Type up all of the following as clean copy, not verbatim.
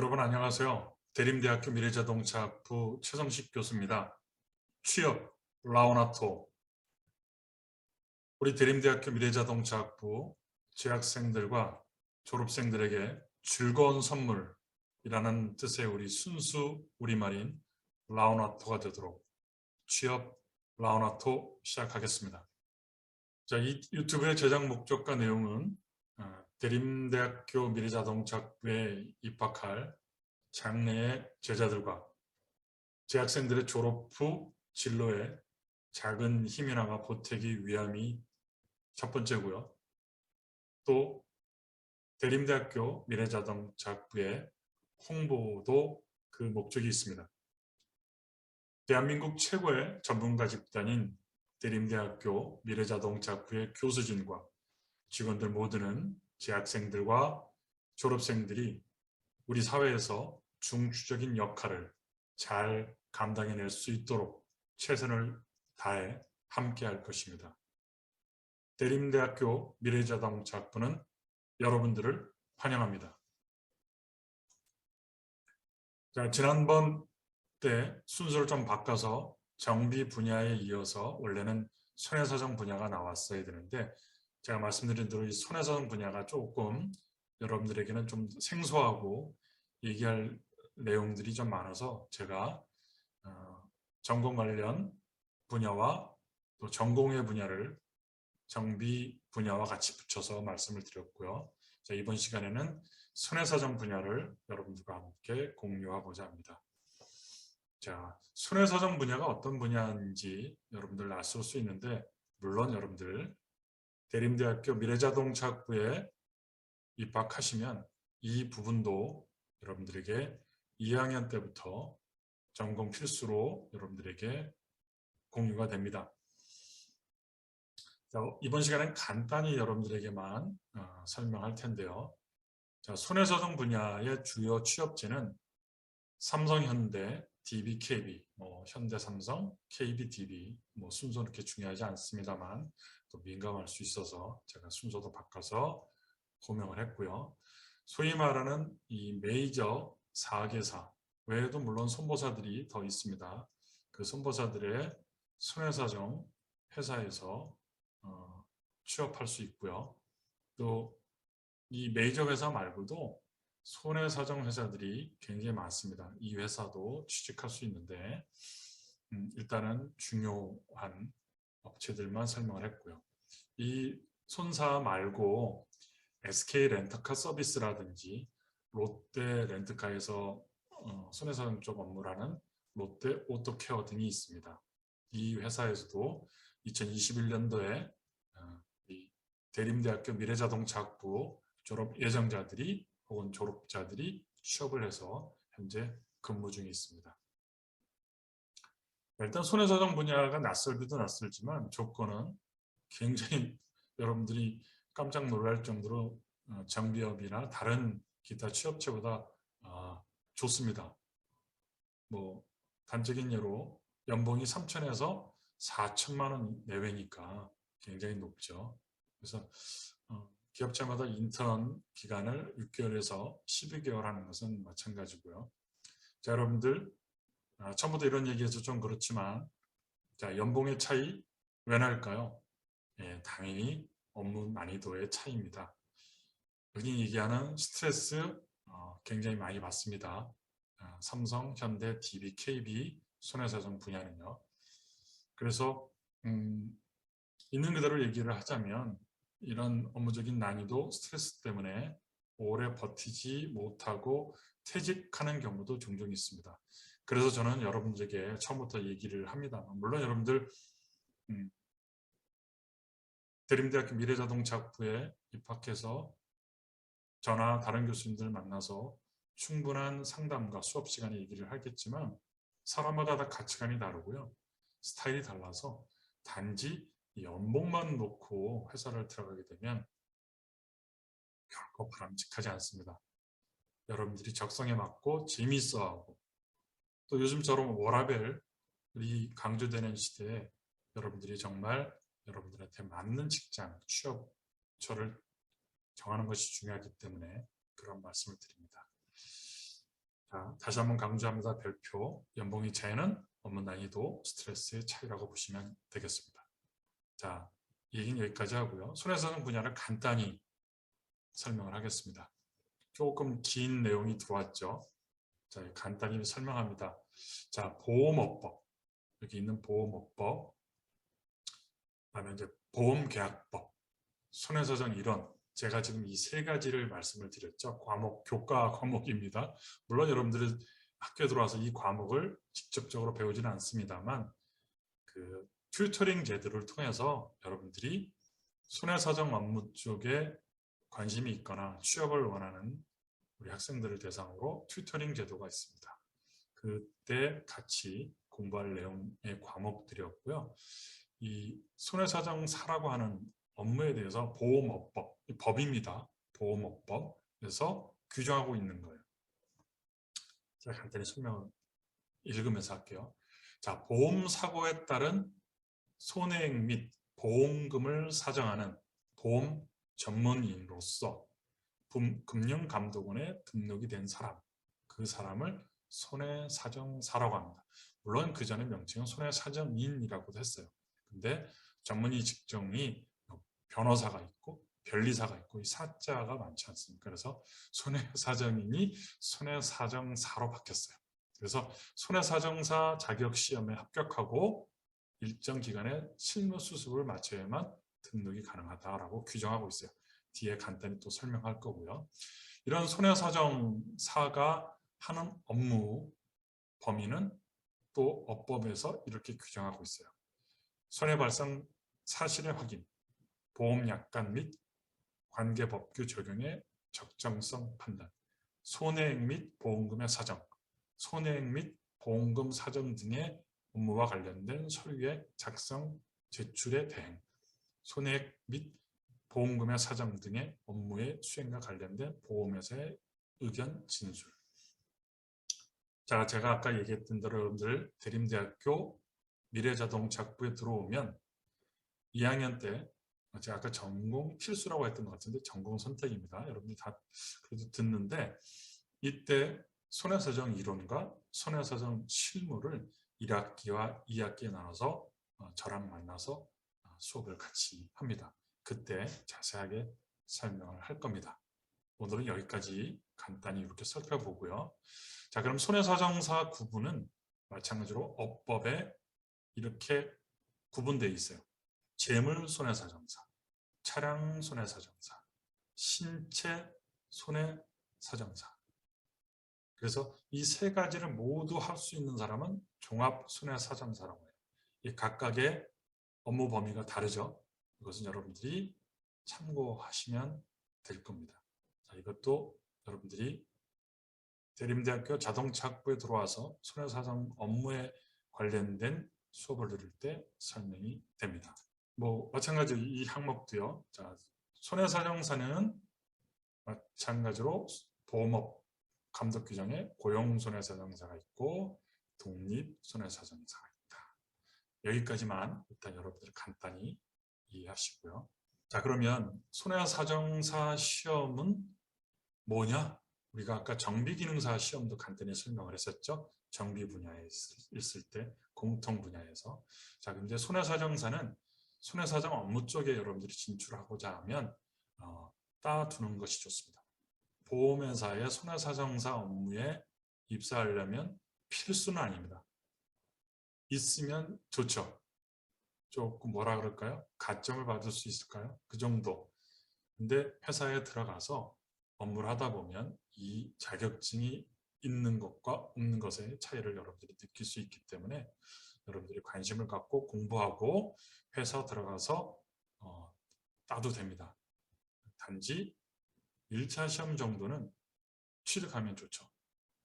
여러분 안녕하세요. 대림대학교 미래자동차학부 최성식 교수입니다. 취업, 라오나토. 우리 대림대학교 미래자동차학부 재학생들과 졸업생들에게 즐거운 선물이라는 뜻의 우리 순수 우리말인 라오나토가 되도록 취업, 라오나토 시작하겠습니다. 자, 이 유튜브의 제작 목적과 내용은 대림대학교 미래자동차학부에 입학할 장래의 제자들과 재학생들의 졸업 후 진로에 작은 힘이나마 보태기 위함이 첫 번째고요. 또 대림대학교 미래자동차학부의 홍보도 그 목적이 있습니다. 대한민국 최고의 전문가 집단인 대림대학교 미래자동차학부의 교수진과 직원들 모두는 재학생들과 졸업생들이 우리 사회에서 중추적인 역할을 잘 감당해낼 수 있도록 최선을 다해 함께할 것입니다. 대림대학교 미래자동차학부는 여러분들을 환영합니다. 자, 지난번 때 순서를 좀 바꿔서 정비 분야에 이어서 원래는 손해사정 분야가 나왔어야 되는데 제가 말씀드린 대로 이 손해사정 분야가 조금 여러분들에게는 좀 생소하고 얘기할 내용들이 좀 많아서 제가 전공 관련 분야와 또 전공의 분야를 정비 분야와 같이 붙여서 말씀을 드렸고요. 자, 이번 시간에는 손해사정 분야를 여러분들과 함께 공유하고자 합니다. 자, 손해사정 분야가 어떤 분야인지 여러분들 아실 수 있는데 물론 여러분들 대림대학교 미래자동차학부에 입학하시면 이 부분도 여러분들에게 2학년 때부터 전공 필수로 여러분들에게 공유가 됩니다. 자, 이번 시간엔 간단히 여러분들에게만 설명할 텐데요. 자, 손해사정 분야의 주요 취업지는 삼성, 현대, DB, KB, 현대, 삼성, KB, DB 순서 그렇게 중요하지 않습니다만 또 민감할 수 있어서 제가 순서도 바꿔서 호명을 했고요. 소위 말하는 이 메이저 4개사 외에도 물론 손보사들이 더 있습니다. 그 손보사들의 손해사정 회사에서 취업할 수 있고요. 또 이 메이저 회사 말고도 손해사정 회사들이 굉장히 많습니다. 이 회사도 취직할 수 있는데 일단은 중요한 업체들만 설명을 했고요. 이 손사 말고 SK 렌터카 서비스라든지 롯데 렌트카에서 손해사정 쪽 업무를 하는 롯데 오토케어 등이 있습니다. 이 회사에서도 2021년도에 대림대학교 미래자동차학부 졸업 예정자들이 혹은 졸업자들이 취업을 해서 현재 근무 중에 있습니다. 일단 손해사정 분야가 낯설기도 낯설지만 조건은 굉장히 여러분들이 깜짝 놀랄 정도로 정비업이나 다른 기타 취업체보다 좋습니다. 단적인 예로 연봉이 3천에서 4천만 원 내외니까 굉장히 높죠. 그래서 기업체마다 인턴 기간을 6개월에서 12개월 하는 것은 마찬가지고요. 자, 여러분들 처음부터 이런 얘기해서 좀 그렇지만 자, 연봉의 차이 왜 날까요? 예, 당연히 업무 난이도의 차이입니다. 여기 얘기하는 스트레스 굉장히 많이 받습니다. 삼성, 현대, DB, KB, 손해사정 분야는요. 그래서 있는 그대로 얘기를 하자면 이런 업무적인 난이도, 스트레스 때문에 오래 버티지 못하고 퇴직하는 경우도 종종 있습니다. 그래서 저는 여러분들에게 처음부터 얘기를 합니다. 물론 여러분들 대림대학교 미래자동차학부에 입학해서 저나 다른 교수님들 만나서 충분한 상담과 수업 시간에 얘기를 하겠지만 사람마다 다 가치관이 다르고요. 스타일이 달라서 단지 연봉만 놓고 회사를 들어가게 되면 결코 바람직하지 않습니다. 여러분들이 적성에 맞고 재미있어하고 또 요즘처럼 워라밸이 강조되는 시대에 여러분들이 정말 여러분들한테 맞는 직장, 취업처를 정하는 것이 중요하기 때문에 그런 말씀을 드립니다. 자, 다시 한번 강조합니다. 별표, 연봉의 차이는 업무 난이도, 스트레스의 차이라고 보시면 되겠습니다. 자, 얘기는 여기까지 하고요. 손해사정 분야를 간단히 설명을 하겠습니다. 조금 긴 내용이 들어왔죠. 자, 간단히 설명합니다. 자, 보험업법, 여기 있는 보험업법, 그다음에 이제 보험계약법, 손해사정 이론, 제가 지금 이 세 가지를 말씀을 드렸죠. 과목, 교과 과목입니다. 물론 여러분들이 학교에 들어와서 이 과목을 직접적으로 배우지는 않습니다만 그 튜터링 제도를 통해서 여러분들이 손해사정 업무 쪽에 관심이 있거나 취업을 원하는 우리 학생들을 대상으로 튜터링 제도가 있습니다. 그때 같이 공부할 내용의 과목들이었고요. 이 손해사정사라고 하는 업무에 대해서 보험업법, 법입니다. 보험업법에서 규정하고 있는 거예요. 제가 간단히 설명을 읽으면서 할게요. 자, 보험사고에 따른 손해액 및 보험금을 사정하는 보험 전문인으로서 금융감독원에 등록이 된 사람, 그 사람을 손해사정사라고 합니다. 물론 그 전에 명칭은 손해사정인이라고도 했어요. 근데 전문의 직종이 변호사가 있고 변리사가 있고 이 사자가 많지 않습니까? 그래서 손해사정인이 손해사정사로 바뀌었어요. 그래서 손해사정사 자격시험에 합격하고 일정 기간에 실무 수습을 마쳐야만 등록이 가능하다라고 규정하고 있어요. 뒤에 간단히 또 설명할 거고요. 이런 손해사정사가 하는 업무 범위는 또 업법에서 이렇게 규정하고 있어요. 손해발생 사실의 확인, 보험약관 및 관계법규 적용의 적정성 판단, 손해액 및 보험금의 사정, 손해액 및 보험금 사정 등의 업무와 관련된 서류의 작성, 제출의 대행, 손해액 및 보험금의 사정 등의 업무의 수행과 관련된 보험회사의 의견 진술. 자, 제가 아까 얘기했던 대로 여러분들 대림대학교 미래자동차학부에 들어오면 2학년 때 제가 아까 전공 필수라고 했던 것 같은데 전공 선택입니다. 여러분들 다 그래도 듣는데 이때 손해사정 이론과 손해사정 실무를 1학기와 2학기에 나눠서 저랑 만나서 수업을 같이 합니다. 그때 자세하게 설명을 할 겁니다. 오늘은 여기까지 간단히 이렇게 살펴보고요. 자, 그럼 손해사정사 구분은 마찬가지로 업법에 이렇게 구분되어 있어요. 재물손해사정사, 차량손해사정사, 신체손해사정사. 그래서 이 세 가지를 모두 할 수 있는 사람은 종합손해사정사라고 해요. 이 각각의 업무 범위가 다르죠. 이것은 여러분들이 참고하시면 될 겁니다. 자, 이것도 여러분들이 대림대학교 자동차학부에 들어와서 손해사정 업무에 관련된 수업을 들을 때 설명이 됩니다. 뭐 마찬가지로 이 항목도요. 자, 손해사정사는 마찬가지로 보험업 감독 규정에 고용손해사정사가 있고 독립손해사정사가 있다. 여기까지만 일단 여러분들 간단히 이해하시고요. 자, 그러면 손해사정사 시험은 뭐냐? 우리가 아까 정비기능사 시험도 간단히 설명을 했었죠. 정비 분야에 있을 때 공통 분야에서. 자, 근데 손해사정사는 손해사정 업무 쪽에 여러분들이 진출하고자 하면 따두는 것이 좋습니다. 보험회사의 손해사정사 업무에 입사하려면 필수는 아닙니다. 있으면 좋죠. 조금 뭐라 그럴까요? 가점을 받을 수 있을까요? 그 정도. 근데 회사에 들어가서 업무를 하다 보면 이 자격증이 있는 것과 없는 것의 차이를 여러분들이 느낄 수 있기 때문에 여러분들이 관심을 갖고 공부하고 회사 들어가서 따도 됩니다. 단지 1차 시험 정도는 취득하면 좋죠.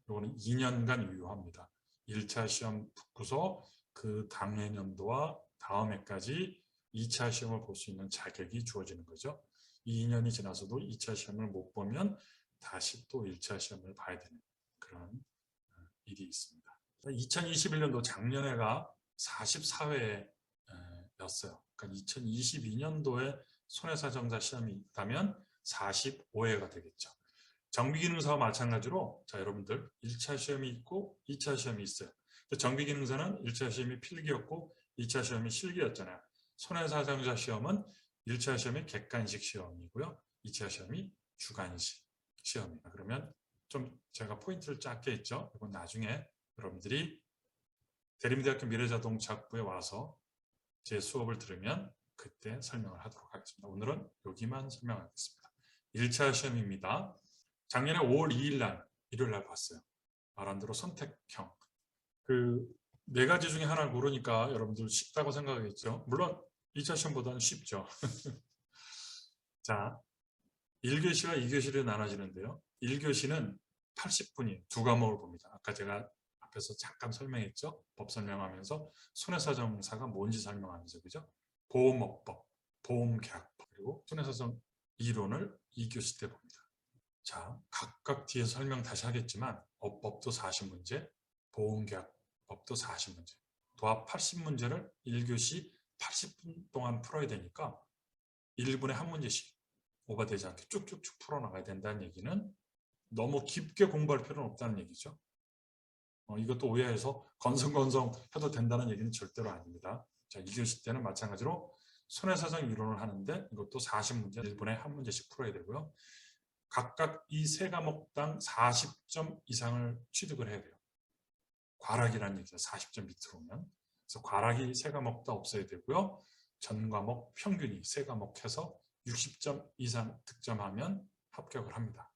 이거는 2년간 유효합니다. 1차 시험 붙고서 그 당해년도와 다음 해까지 2차 시험을 볼 수 있는 자격이 주어지는 거죠. 2년이 지나서도 2차 시험을 못 보면 다시 또 1차 시험을 봐야 되는 그런 일이 있습니다. 2021년도 작년에가 44회였어요. 그러니까 2022년도에 손해사정사 시험이 있다면 45회가 되겠죠. 정비기능사와 마찬가지로 자 여러분들 1차 시험이 있고 2차 시험이 있어요. 정비기능사는 1차 시험이 필기였고 2차 시험이 실기였잖아요. 손해사정사 시험은 1차 시험이 객관식 시험이고요. 2차 시험이 주관식 시험입니다. 그러면 좀 제가 포인트를 짧게 했죠. 이건 나중에 여러분들이 대림대학교 미래자동차학부에 와서 제 수업을 들으면 그때 설명을 하도록 하겠습니다. 오늘은 여기만 설명하겠습니다. 1차 시험입니다. 작년에 5월 2일 날 일요일 날 봤어요. 말한 대로 선택형. 그 네 가지 중에 하나를 고르니까 여러분들 쉽다고 생각하겠죠. 물론 2차 시험보다는 쉽죠. 자, 1교시와 2교시로 나눠지는데요. 1교시는 80분이 두 과목을 봅니다. 아까 제가 앞에서 잠깐 설명했죠. 법 설명하면서 손해사정사가 뭔지 설명하면서 그죠? 보험업법, 보험계약법 그리고 손해사정 이론을 2교시 때 봅니다. 자, 각각 뒤에 설명 다시 하겠지만 업법도 40문제, 보험계약법도 40문제, 도합 80문제를 1교시 80분 동안 풀어야 되니까 1분에 한 문제씩 오버되지 않게 쭉쭉쭉 풀어나가야 된다는 얘기는 너무 깊게 공부할 필요는 없다는 얘기죠. 이것도 오해해서 건성건성 해도 된다는 얘기는 절대로 아닙니다. 자, 2교시 때는 마찬가지로 손해사정 이론을 하는데 이것도 40문제 1분에 한 문제씩 풀어야 되고요. 각각 이 세 과목당 40점 이상을 취득을 해야 돼요. 과락이라는 얘기죠. 40점 밑으로 오면. 그래서 과락이 세 과목 다 없어야 되고요. 전 과목 평균이 세 과목 해서 60점 이상 득점하면 합격을 합니다.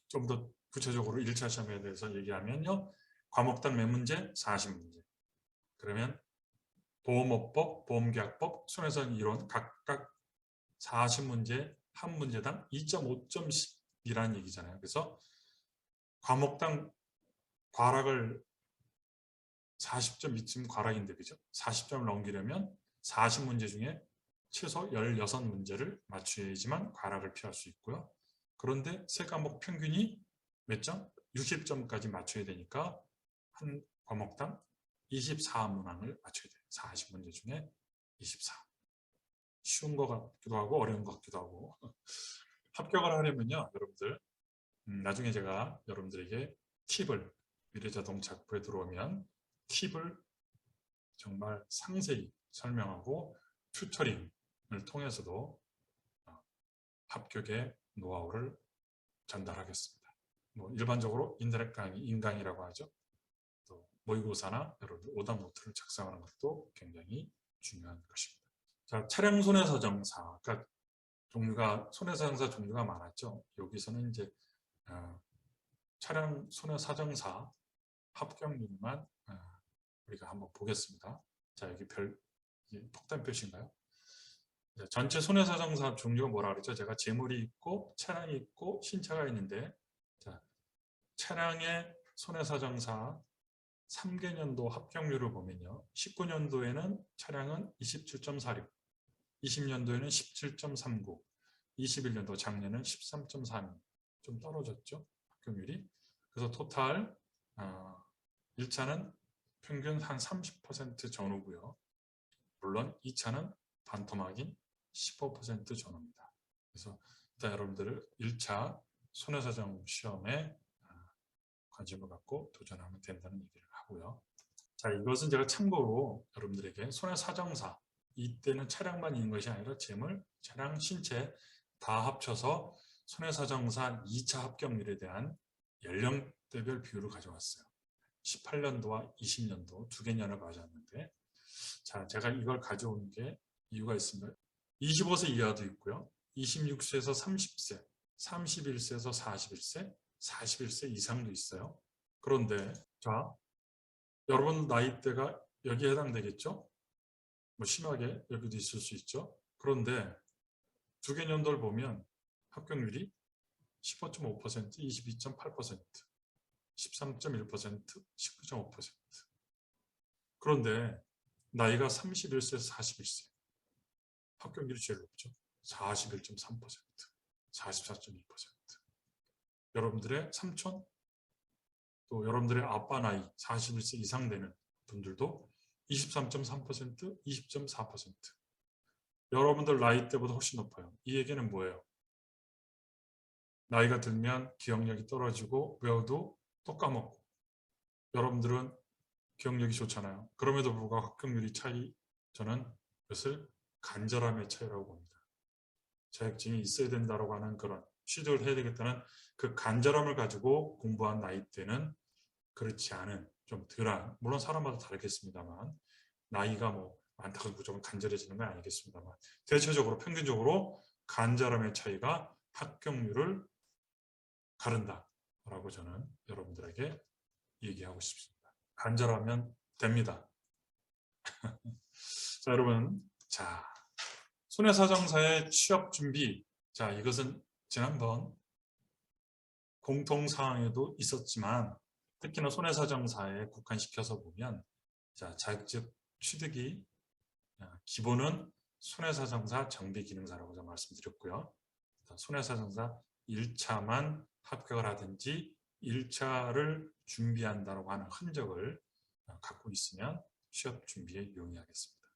좀 더 구체적으로 1차 시험에 대해서 얘기하면요. 과목당 몇 문제? 40문제. 그러면 보험업법, 보험계약법, 손해사정 이론 각각 40문제, 한 문제당 2.5점씩이라는 얘기잖아요. 그래서 과목당 과락을 40점 이쯤 과락인데 그죠? 40점을 넘기려면 40문제 중에 최소 16문제를 맞춰야지만 과락을 피할 수 있고요. 그런데 세 과목 평균이 몇 점? 60점까지 맞춰야 되니까 한 과목당 24문항을 맞춰야 돼요. 40문제 중에 24. 쉬운 것 같기도 하고 어려운 것 같기도 하고 합격을 하려면요. 여러분들 나중에 제가 여러분들에게 팁을 미래자동차학부에 들어오면 팁을 정말 상세히 설명하고 튜터링을 통해서도 합격의 노하우를 전달하겠습니다. 뭐 일반적으로 인터넷 강의, 인강이라고 하죠. 또 모의고사나 여러분 오답 노트를 작성하는 것도 굉장히 중요한 것입니다. 자, 차량 손해사정사, 그러니까 손해사정사 종류가 많았죠. 여기서는 이제 차량 손해사정사 합격률만 우리가 한번 보겠습니다. 자, 여기 폭탄 표시인가요? 전체 손해사정사 종류가 뭐라 그랬죠? 제가 재물이 있고 차량이 있고 신차가 있는데 자, 차량의 손해사정사 3개년도 합격률을 보면요. 19년도에는 차량은 27.46, 20년도에는 17.39, 21년도 작년은 13.32, 좀 떨어졌죠? 합격률이. 그래서 토탈 1차는 평균 한 30% 전후고요. 물론 2차는 반토막인 15% 전후입니다. 그래서 일단 여러분들을 1차 손해사정 시험에 관심을 갖고 도전하면 된다는 얘기를 하고요. 자, 이것은 제가 참고로 여러분들에게 손해사정사, 이때는 차량만 있는 것이 아니라 재물, 차량, 신체 다 합쳐서 손해사정사 2차 합격률에 대한 연령대별 비율을 가져왔어요. 18년도와 20년도 두 개년을 가져왔는데 자, 제가 이걸 가져온 게 이유가 있습니다. 25세 이하도 있고요. 26세에서 30세, 31세에서 41세, 41세 이상도 있어요. 그런데 자, 여러분 나이대가 여기에 해당되겠죠? 뭐 심하게 여기도 있을 수 있죠. 그런데 두 개년도를 보면 합격률이 15.5%, 22.8%, 13.1%, 19.5%. 그런데 나이가 31세에서 41세. 합격률이 제일 높죠. 41.3%, 44.2%. 여러분들의 삼촌, 또 여러분들의 아빠 나이 41세 이상 되는 분들도 23.3%, 20.4%. 여러분들 나이 때보다 훨씬 높아요. 이 얘기는 뭐예요? 나이가 들면 기억력이 떨어지고 외워도 또 까먹고, 여러분들은 기억력이 좋잖아요. 그럼에도 불구하고 합격률이 차이, 저는 그것을 간절함의 차이라고 봅니다. 자격증이 있어야 된다고 하는 그런 취득을 해야 되겠다는 그 간절함을 가지고 공부한 나이 때는 그렇지 않은, 좀 덜한, 물론 사람마다 다르겠습니다만, 나이가 뭐 많다고 무조건 간절해지는 건 아니겠습니다만, 대체적으로 평균적으로 간절함의 차이가 합격률을 가른다라고 저는 여러분들에게 얘기하고 싶습니다. 간절하면 됩니다. 자, 여러분, 자, 손해사정사의 취업 준비. 자, 이것은 지난번 공통사항에도 있었지만 특히나 손해사정사에 국한시켜서 보면, 자, 자격증 취득이 기본은 손해사정사 정비기능사라고 제가 말씀드렸고요. 손해사정사 1차만 합격을 하든지 1차를 준비한다고 하는 흔적을 갖고 있으면 취업 준비에 용이하겠습니다.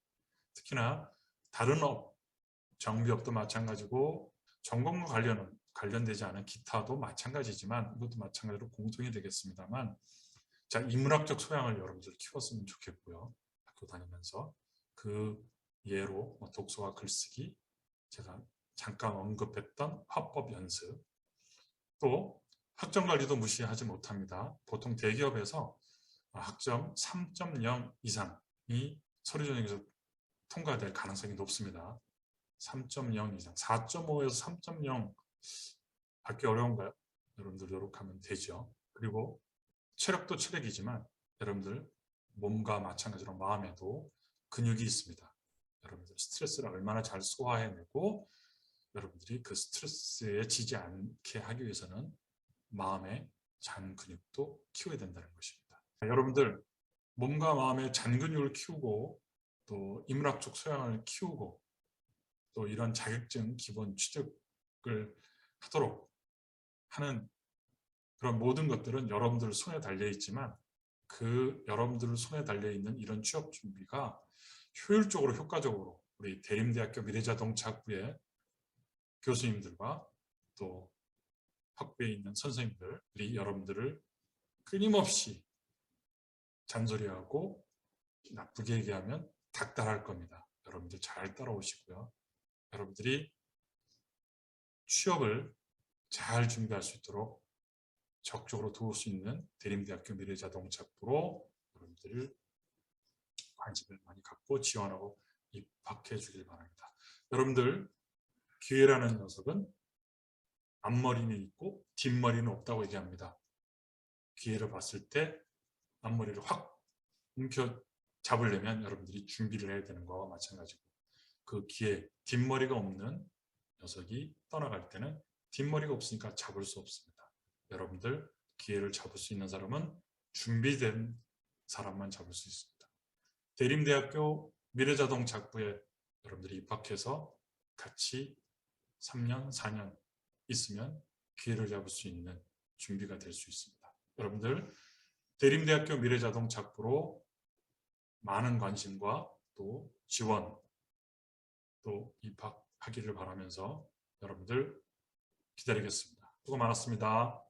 특히나 다른 업, 정비업도 마찬가지고 전공과 관련되지 않은 기타도 마찬가지지만 이것도 마찬가지로 공통이 되겠습니다만, 자, 인문학적 소양을 여러분들 키웠으면 좋겠고요. 학교 다니면서 그 예로 독서와 글쓰기, 제가 잠깐 언급했던 화법 연습, 또 학점 관리도 무시하지 못합니다. 보통 대기업에서 학점 3.0 이상이 서류 전형에서 통과될 가능성이 높습니다. 3.0 이상, 4.5에서 3.0 받기 어려운가요? 여러분들 노력하면 되죠. 그리고 체력도 체력이지만 여러분들 몸과 마찬가지로 마음에도 근육이 있습니다. 여러분들 스트레스를 얼마나 잘 소화해내고 여러분들이 그 스트레스에 지지 않게 하기 위해서는 마음의 잔 근육도 키워야 된다는 것입니다. 여러분들 몸과 마음의 잔 근육을 키우고 또 인문학적 소양을 키우고 또 이런 자격증 기본 취득을 하도록 하는 그런 모든 것들은 여러분들 손에 달려있지만, 그 여러분들 손에 달려있는 이런 취업 준비가 효율적으로 효과적으로 우리 대림대학교 미래자동차학부의 교수님들과 또 학부에 있는 선생님들이 여러분들을 끊임없이 잔소리하고 나쁘게 얘기하면 닥달할 겁니다. 여러분들 잘 따라오시고요. 여러분들이 취업을 잘 준비할 수 있도록 적극적으로 도울 수 있는 대림대학교 미래자동차학부로 여러분들 관심을 많이 갖고 지원하고 입학해 주길 바랍니다. 여러분들 기회라는 녀석은 앞머리는 있고 뒷머리는 없다고 얘기합니다. 기회를 봤을 때 앞머리를 확 움켜 잡으려면 여러분들이 준비를 해야 되는 거와 마찬가지고, 그 기회, 뒷머리가 없는 녀석이 떠나갈 때는 뒷머리가 없으니까 잡을 수 없습니다. 여러분들 기회를 잡을 수 있는 사람은 준비된 사람만 잡을 수 있습니다. 대림대학교 미래자동차학부에 여러분들이 입학해서 같이 3년, 4년 있으면 기회를 잡을 수 있는 준비가 될 수 있습니다. 여러분들 대림대학교 미래자동차학부로 많은 관심과 또 지원, 또 입학하기를 바라면서 여러분들 기다리겠습니다. 수고 많았습니다.